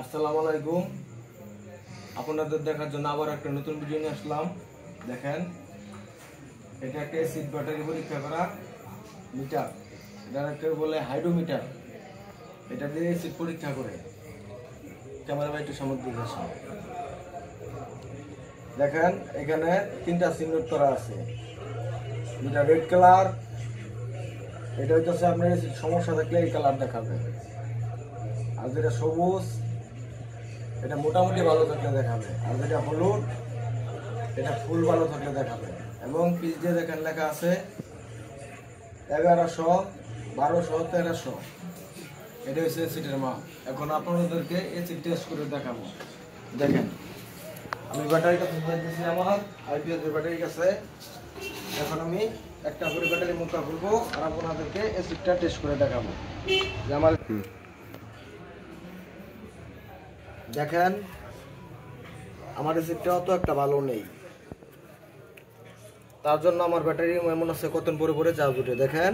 আসসালামু আলাইকুম। আপনাদের দেখার জন্য আবার একটা নতুন ভিডিও নিয়ে আসলাম। দেখেন, এটা একটা অ্যাসিড ব্যাটারি পরীক্ষা করা মিটার, এটাকে বলে হাইড্রোমিটার। এটা দিয়ে অ্যাসিড পরীক্ষা করে। ক্যামেরা ভাই একটু সামনে দিকে আসুন। দেখেন, এখানে তিনটা সিগনেট করা আছে। যেটা রেড কালার, এটা হইতেছে আপনার সমস্যা থাকলে এই কালার দেখাবে। আর যেটা সবুজ, এটা মোটামুটি ভালো থাকলে দেখাবে। আর যেটা হলুদ, এটা ফুল ভালো থাকলে দেখাবে। এবং পিস দিয়ে দেখেন লেখা আছে 1100, 1200, 1300। এটা হচ্ছে অ্যাসিডের মাপ। এখন আপনাদেরকে অ্যাসিড টেস্ট করে দেখাবো। দেখেন, আমি ব্যাটারিটা দিয়েছি আমার আইপিএস ব্যাটারি কাছে। এখন আমি একটা করে ব্যাটারি মুখটা খুলবো আর আপনাদেরকে অ্যাসিডটা টেস্ট করে দেখাবো যে আমার। দেখেন, আমার অ্যাসিডটা অত একটা ভালো নেই, তার জন্য আমার ব্যাটারি এমন আছে কতক্ষণ পরে পরে চার্জ উঠে। দেখেন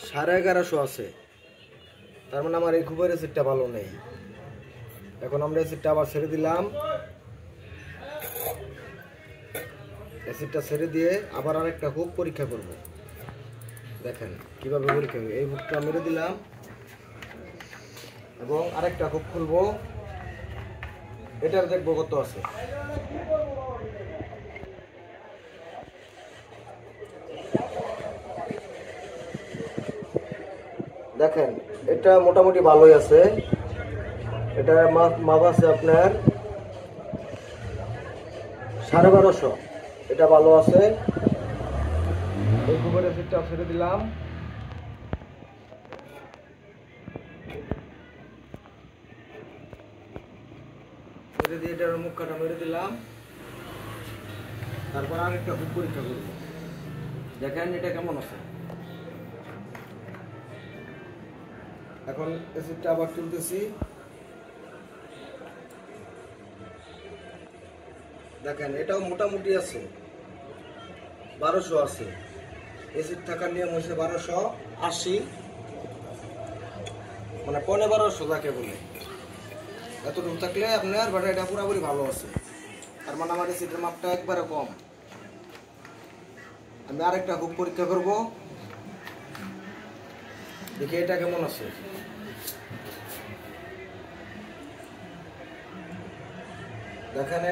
1150 আছে, তার মানে আমার এই খুবের অ্যাসিডটা ভালো নেই। এখন আমরা অ্যাসিডটা আবার ছেড়ে দিলাম। অ্যাসিডটা ছেড়ে দিয়ে আবার আরেকটা হুক পরীক্ষা করব। দেখেন কিভাবে পরীক্ষা হবে। এই হুকটা মেরে দিলাম এবং আরেকটা হুক খুলবো, এটার দেখবো কত আছে। দেখেন, এটা মোটামুটি ভালোই আছে। এটা মাপ আছে আপনার 1250। এটা ভালো আছে। এই গোবরের অ্যাসিডটা ছেড়ে দিলাম। ছেড়ে দিয়ে এটার মুখ কাটা মেরে দিলাম। তারপর আরেকটা হুক পরীক্ষা করব। দেখেন এটা কেমন আছে। এখন অ্যাসিডটা আবার তুলতেছি। দেখেন, এটাও মোটামুটি আছে, 1200 আছে। অ্যাসিড থাকার নিয়ম হচ্ছে 1280, মানে 1250 যাকে বলে। এতটুকু থাকলে আপনার ব্যাটারিটা পুরোপুরি ভালো আছে। তার মানে আমার অ্যাসিডের মাপটা একবারে কম। আমি আরেকটা হুক পরীক্ষা করব, দেখি এটা কেমন আছে। দেখেন,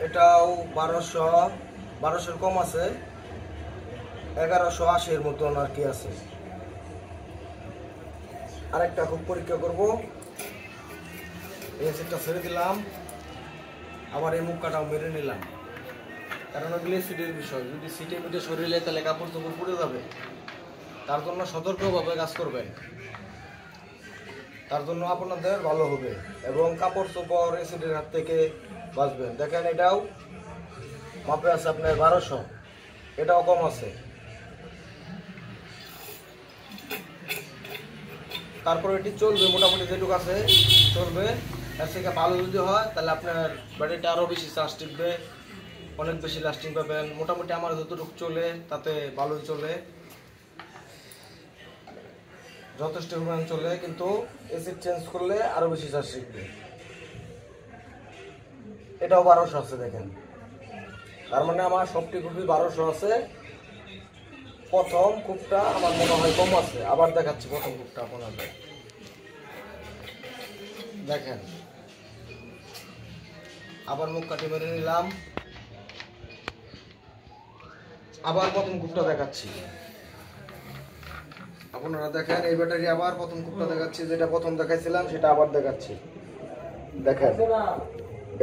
এটাও 1200 কম আছে, 1180 মতন আর কি আছে। আরেকটা হুক পরীক্ষা করব। এই অ্যাসিডটা ছেড়ে দিলাম, আবার এই মুখটাও মেরে নিলাম। কারণ ওগুলো সিটের বিষয়, যদি সিটে মিটে শরীরে তাহলে কাপড় চোপড় পুড়ে যাবে। তার জন্য সতর্কভাবে কাজ করবেন, তার জন্য আপনাদের ভালো হবে এবং কাপড় চোপড় অ্যাসিডের হাত থেকে বাঁচবেন। দেখেন, এটাও মাপে আছে আপনার 1200, এটাও কম আছে। তারপর এটি চলবে, মোটামুটি যেটুকু আছে চলবে। তার থেকে ভালো যদি হয় তাহলে আপনার ব্যাটারিটা আরও বেশি চার্জ টিকবে, অনেক বেশি লাস্টিং পাবেন। মোটামুটি আমার যতটুকু চলে তাতে ভালোই চলে, যথেষ্ট পরিমাণ চলে। কিন্তু অ্যাসিড চেঞ্জ করলে আরও বেশি চার্জ টিকবে। এটাও 1200 আছে। দেখেন, তার মানে আমার সবটি খুবই 1200 আছে। প্রথম কূপটা আমার মনে হয় কম আছে। আবার দেখাচ্ছি প্রথম কূপটা আপনাদের। দেখেন, আবার মুখ কাটি মেরে নিলাম, আবার প্রথম কূপটা দেখাচ্ছি। আপনারা দেখেন, এই ব্যাটারি আবার প্রথম কূপটা দেখাচ্ছি, যেটা প্রথম দেখাইছিলাম সেটা আবার দেখাচ্ছি। দেখেন,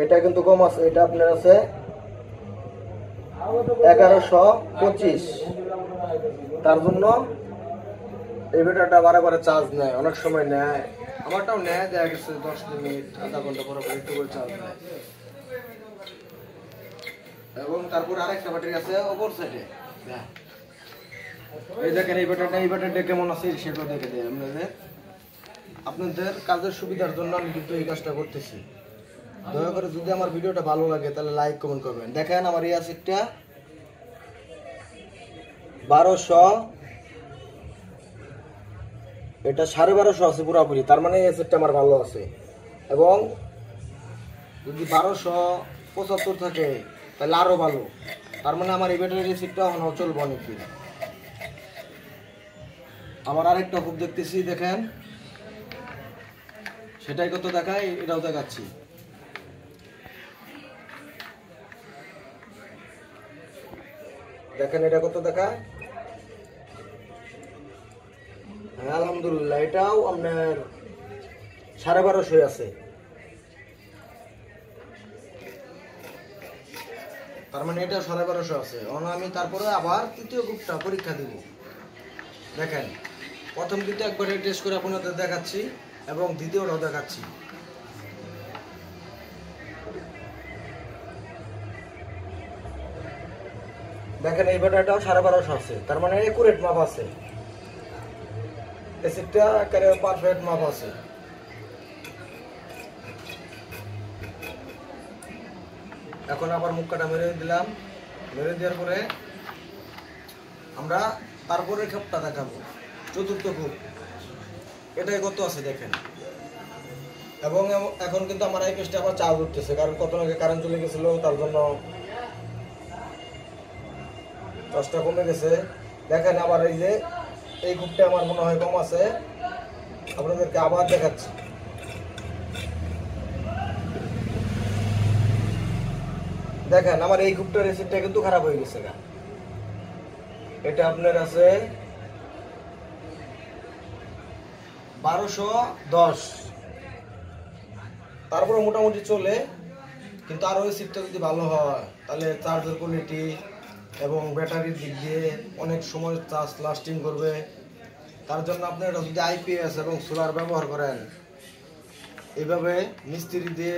এটা কিন্তু কম আছে। এটা আপনার আছে 1125। তার জন্য এই ব্যাটারিটা বারে বারে চার্জ নেয়, অনেক সময় নেয়। আমারটাও নেয়, দেখা গেছে 10 মিনিট আধা ঘন্টা পরে পরে একটু করে চার্জ নেয়। এবং তারপর আরেকটা ব্যাটারি আছে অপর সাইডে। এই দেখেন, এই ব্যাটারিটা কেমন আছে সেটা দেখে দেয় আপনাদের কাজের সুবিধার জন্য। আমি কিন্তু এই কাজটা করতেছি। দয়া করে যদি আমার ভিডিওটা ভালো লাগে তাহলে লাইক কমেন্ট করবেন। দেখেন, আমার এই অ্যাসিডটা 1200 এটা 1250 আছে পুরোপুরি, তার মানে এই সেটটা আমার ভালো আছে। এবং যদি 1275 থাকে তাহলে আরো ভালো, তার মানে আমার এই ব্যাটারি সেটটা এখন চলবো অনেক দিন। আমার আরেকটা খুব দেখতেছি, দেখেন সেটাই কত দেখায়, এটাও দেখাচ্ছি। দেখেন এটা কত দেখায়। হ্যাঁ আলহামদুলিল্লাহ, এটাও আপনার 1250 আছে। তার মানে এটা 1250 আছে। আমি তারপরে আবার তৃতীয় গ্রুপটা পরীক্ষা দিব। দেখেন প্রথম কিন্তু একবারে টেস্ট করে আপনাদের দেখাচ্ছি এবং দ্বিতীয়টাও দেখাচ্ছি। দেখেন এই ব্যাটারিটাও 1250 আছে, তার মানে একুরেট মাপ আছে, এসিডটা একেবারে পারফেক্ট মাপ আছে। এখন আবার মুখটা মেরে দিলাম, মেরে দেওয়ার পরে আমরা তারপরে খাপটা দেখাবো, চতুর্থ খুব এটাই কত আছে দেখেন। এবং এখন কিন্তু আমার এই পেজটা আবার চার্জ উঠতেছে, কারণ কত আগে কারেন্ট চলে গেছিল, তার জন্য চার্জটা কমে গেছে। দেখেন আবার এই যে এই খুবটা আমার মনে হয় কম আছে, আপনাদেরকে আবার দেখাচ্ছি। দেখেন আমার এই খুবটার রেসিপটা কিন্তু খারাপ হয়ে গেছে। এটা আপনার আছে 1210, তারপরে মোটামুটি চলে, কিন্তু আরো এই সিটটা যদি ভালো হয় তাহলে চার্জার কোয়ালিটি এবং ব্যাটারির দিক দিয়ে অনেক সময় চার্জ লাস্টিং করবে। তার জন্য আপনারা যদি আইপিএস এবং সোলার ব্যবহার করেন, এইভাবে মিস্ত্রি দিয়ে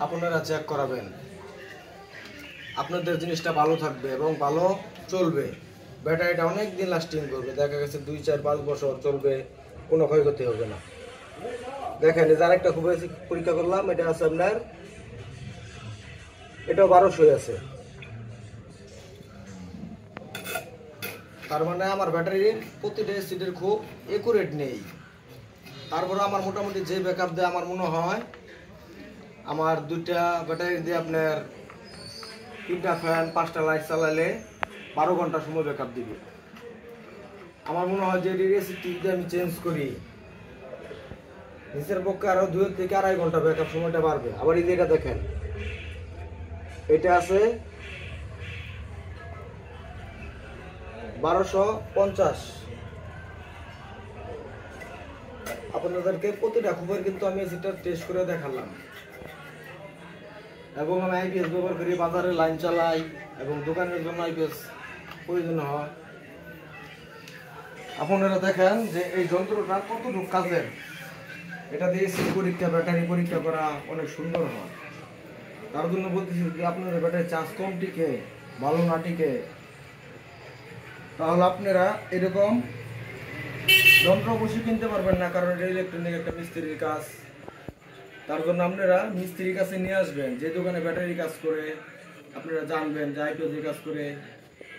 আপনারা চেক করাবেন, আপনাদের জিনিসটা ভালো থাকবে এবং ভালো চলবে। ব্যাটারিটা অনেক দিন লাস্টিং করবে, দেখা গেছে 2, 4, 5 বছর চলবে, কোনো ক্ষয়ক্ষতি হবে না। দেখেন এই যে আরেকটা খুব পরীক্ষা করলাম, এটা আছে আপনার, এটাও 1200 আছে। তার মানে আমার ব্যাটারির প্রতিটা সিটের খুব একুরেট নেই। তারপরে আমার মোটামুটি যে ব্যাকআপ দেয় আমার মনে হয় আমার 2টা ব্যাটারি দিয়ে আপনার 3টা ফ্যান 5টা লাইট চালালে 12 ঘন্টা সময় ব্যাকআপ দিবে। আমার মনে হয় যে রেসিপি যদি আমি চেঞ্জ করি নিচের পক্ষে আরো 2 থেকে 2.5 ঘন্টা ব্যাকআপ সময়টা বাড়বে। আবার এই যে এটা দেখেন, এটা আছে 1250। আপনাদেরকে প্রতিটা খুবের কিন্তু আমি সেটা টেস্ট করে দেখালাম, এবং আমি আইপিএস ব্যবহার করি, বাজারে লাইন চালাই এবং দোকানের জন্য আইপিএস প্রয়োজন হয়। আপনারা দেখেন যে এই যন্ত্রটা কতটুকু কাজের, এটা দিয়ে সিট পরীক্ষা, ব্যাটারি পরীক্ষা করা অনেক সুন্দর হয়। তার জন্য বলতেছি যে আপনাদের ব্যাটারি চার্জ কম টিকে, ভালো না টিকে, তাহলে আপনারা এরকম যন্ত্র বসে কিনতে পারবেন না, কারণ এটা ইলেকট্রনিক একটা মিস্ত্রির কাজ। তার জন্য আপনারা মিস্ত্রির কাছে নিয়ে আসবেন, যে দোকানে ব্যাটারি কাজ করে, আপনারা জানবেন যে আইপিএস কাজ করে,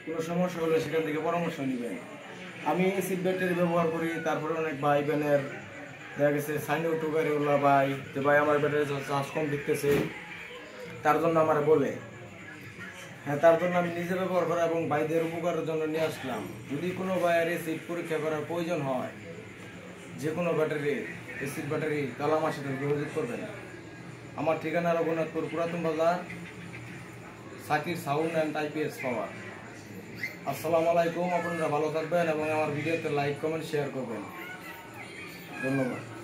কোনো সমস্যা হলে সেখান থেকে পরামর্শ নেবেন। আমি এসিড ব্যাটারি ব্যবহার করি, তারপরে অনেক ভাই বোনের দেখা গেছে সাইন ইউটিউবারে ওলা ভাই যে ভাই আমার ব্যাটারি চার্জ কম দিতেছে, তার জন্য আমার বলে, হ্যাঁ তার জন্য আমি নিজে ব্যবহার করা এবং ভাইদের উপকারের জন্য নিয়ে আসলাম। যদি কোনো ভাইয়ের এসিড পরীক্ষা করার প্রয়োজন হয়, যে কোনো ব্যাটারি, এসিড ব্যাটারি, তাহলে আমার সাথে যোগাযোগ করবেন। আমার ঠিকানা রঘুনাথপুর পুরাতন বাজার, সাকির সাউন্ড অ্যান্ড আইপিএস পাওয়ার। আসসালামু আলাইকুম, আপনারা ভালো থাকবেন এবং আমার ভিডিওতে লাইক, কমেন্ট, শেয়ার করবেন। ধন্যবাদ।